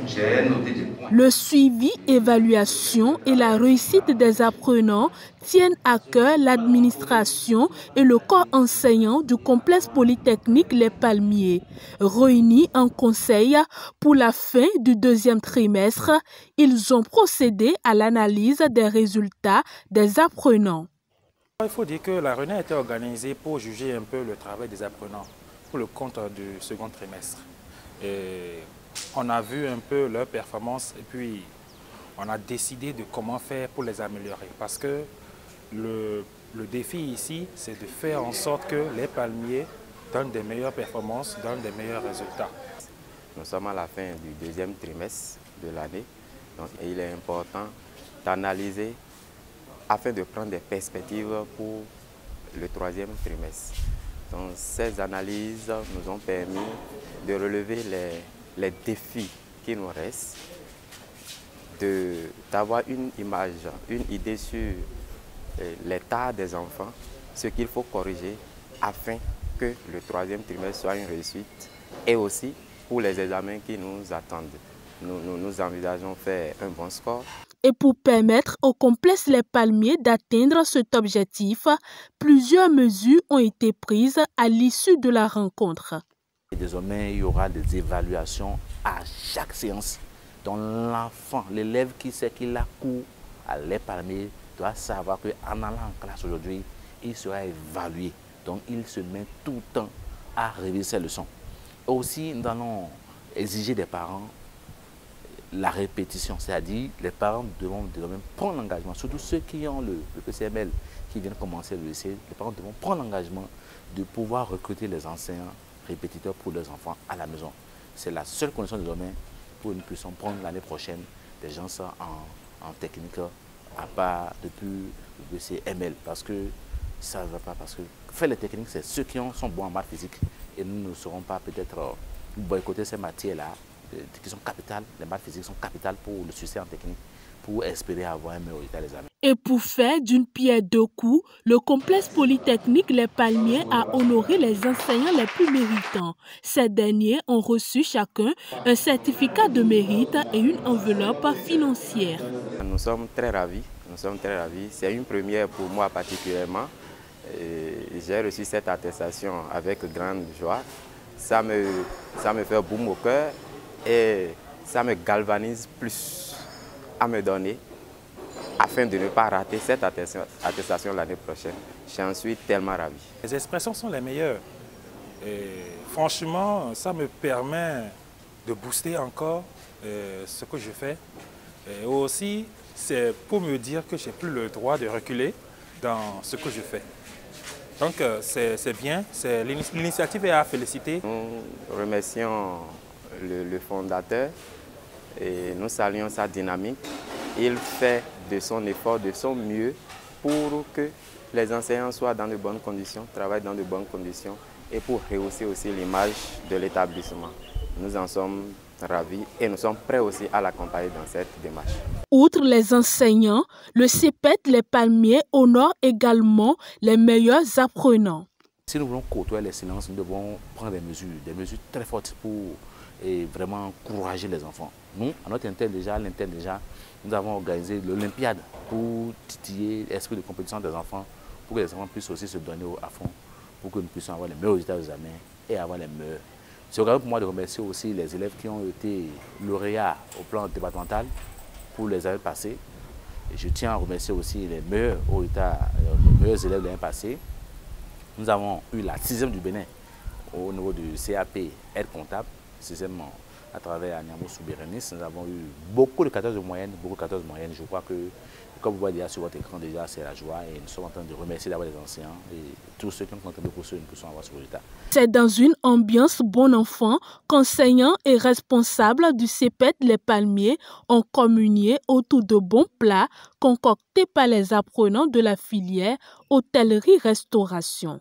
J'ai noté des points. Le suivi, évaluation et la réussite des apprenants tiennent à cœur l'administration et le corps enseignant du complexe polytechnique Les Palmiers. Réunis en conseil pour la fin du deuxième trimestre, ils ont procédé à l'analyse des résultats des apprenants. Il faut dire que la réunion a été organisée pour juger un peu le travail des apprenants pour le compte du second trimestre. Et on a vu un peu leur performance et puis on a décidé de comment faire pour les améliorer. Parce que le défi ici, c'est de faire en sorte que les palmiers donnent des meilleures performances, donnent des meilleurs résultats. Nous sommes à la fin du deuxième trimestre de l'année. Donc il est important d'analyser afin de prendre des perspectives pour le troisième trimestre. Donc, ces analyses nous ont permis de relever les défis qui nous restent, d'avoir une image, une idée sur l'état des enfants, ce qu'il faut corriger afin que le troisième trimestre soit une réussite et aussi pour les examens qui nous attendent. Nous envisageons faire un bon score. Et pour permettre au complexe Les Palmiers d'atteindre cet objectif, plusieurs mesures ont été prises à l'issue de la rencontre. Désormais, il y aura des évaluations à chaque séance. Donc l'enfant, l'élève qui sait qu'il a cours à Les Palmiers doit savoir qu'en allant en classe aujourd'hui, il sera évalué. Donc il se met tout le temps à réviser ses leçons. Aussi, nous allons exiger des parents la répétition, c'est-à-dire les parents devront prendre l'engagement, surtout ceux qui ont le PCML, qui viennent commencer le lycée, les parents devront prendre l'engagement de pouvoir recruter les enseignants répétiteurs pour leurs enfants à la maison. C'est la seule condition désormais pour que nous puissions prendre l'année prochaine des gens en technique, à part depuis le PCML, parce que ça ne va pas, parce que faire les techniques, c'est ceux qui sont bons en maths physique, et nous ne serons pas peut-être boycotter ces matières-là, qui sont capitales, les maths physiques sont capitales pour le succès en technique, pour espérer avoir un meilleur résultat des examens. Et pour faire d'une pierre deux coups, le complexe polytechnique Les Palmiers a honoré les enseignants les plus méritants. Ces derniers ont reçu chacun un certificat de mérite et une enveloppe financière. Nous sommes très ravis, C'est une première pour moi particulièrement. J'ai reçu cette attestation avec grande joie. Ça me fait boum au cœur. Et ça me galvanise plus à me donner afin de ne pas rater cette attestation l'année prochaine. J'en suis tellement ravi. Les expressions sont les meilleures. Et franchement, ça me permet de booster encore ce que je fais. Et aussi, c'est pour me dire que je n'ai plus le droit de reculer dans ce que je fais. Donc c'est bien, l'initiative est à féliciter. Nous remercions le fondateur et nous saluons sa dynamique. Il fait de son effort, de son mieux pour que les enseignants soient dans de bonnes conditions, travaillent dans de bonnes conditions et pour rehausser aussi l'image de l'établissement. Nous en sommes ravis et nous sommes prêts aussi à l'accompagner dans cette démarche. Outre les enseignants, le CEPET Les Palmiers honore également les meilleurs apprenants. Si nous voulons côtoyer l'excellence, nous devons prendre des mesures très fortes pour vraiment encourager les enfants. Nous, à notre interne déjà, nous avons organisé l'Olympiade pour titiller l'esprit de compétition des enfants, pour que les enfants puissent aussi se donner à fond, pour que nous puissions avoir les meilleurs résultats des examens et avoir les meilleurs. C'est l'occasion pour moi de remercier aussi les élèves qui ont été lauréats au plan départemental pour les années passées. Et je tiens à remercier aussi les meilleurs élèves de l'année passée. Nous avons eu la 6e du Bénin au niveau du CAP aide comptable, 6e à travers Agnamo Soubérénis. Nous avons eu beaucoup de 14 de moyenne, Je crois que, comme vous voyez déjà sur votre écran, déjà c'est la joie et nous sommes en train de remercier d'abord les enseignants et tous ceux qui ont contribué pour que nous puissions avoir ce résultat. C'est dans une ambiance bon enfant qu'enseignants et responsables du CEPET Les Palmiers ont communié autour de bons plats concoctés par les apprenants de la filière hôtellerie-restauration.